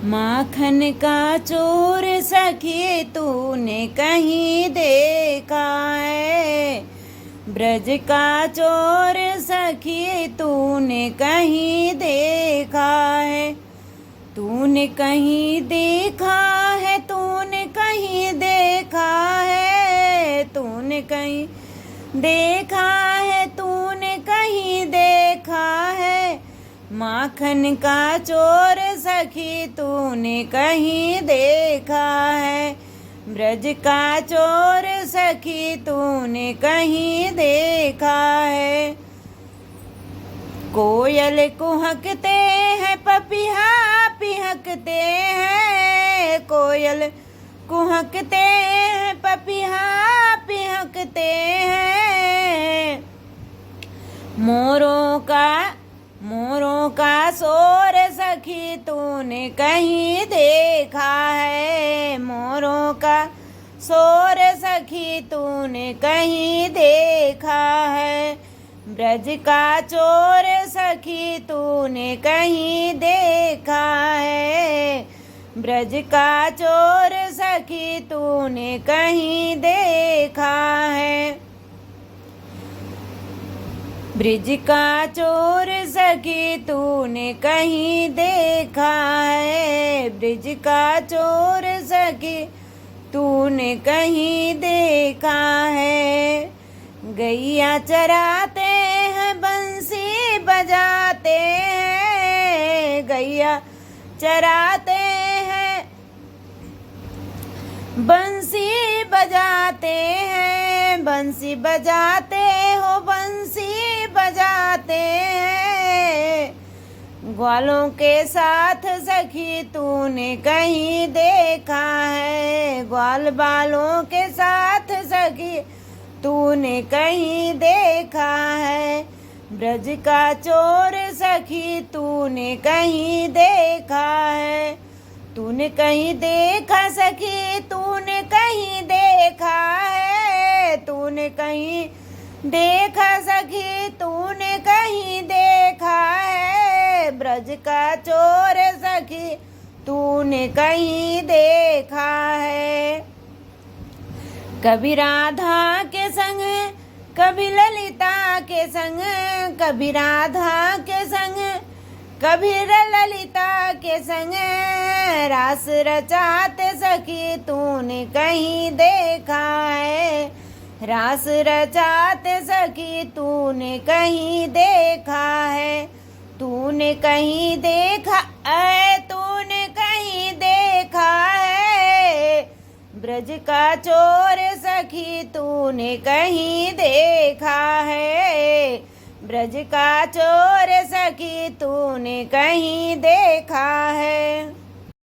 माखन का चोर सखी तूने कहीं देखा है। ब्रज का चोर सखी तूने कहीं देखा है। तूने कहीं देखा है, तूने कहीं देखा है, तूने कहीं देखा है, तूने कहीं देखा है। माखन का चोर सखी तूने कहीं देखा है। ब्रज का चोर सखी तूने कहीं देखा है। कोयल कुहकते हैं, पपीहा पिहकते हैं। कोयल कुहकते हैं, पपीहा पिहकते हैं। मोरों का शोर सखी तूने कहीं देखा है। मोरों का शोर सखी तूने कहीं देखा है। ब्रज का चोर सखी तूने कहीं देखा है। ब्रज का चोर सखी तूने कहीं देखा है। ब्रज का चोर सखी तूने कहीं देखा है। ब्रज का चोर सखी तूने कहीं देखा है। गैया चराते हैं, बंसी बजाते हैं। गैया चराते हैं, बंसी बजाते हैं। बंसी बजाते हो, बंसी बजाते हैं। ग्वालों के साथ सखी तूने कहीं देखा है। ग्वाल बालों के साथ सखी तूने कहीं देखा है। ब्रज का चोर सखी तूने कहीं देखा है। तूने कहीं देखा सखी, तूने कहीं देखा है। तूने कहीं देखा सखी, तूने कहीं देखा है। ब्रज का चोर सखी तूने कहीं देखा है। कभी राधा के संग, कभी ललिता के संग। कभी राधा के संग, कभी ललिता के संग। रास रचाते सखी तूने कहीं देखा है। रास रचाते सखी तूने कहीं देखा है। तूने कहीं देखा है, तूने कहीं देखा है। ब्रज का चोर सखी तूने कहीं देखा है। ब्रज का चोर सखी तूने कहीं देखा है।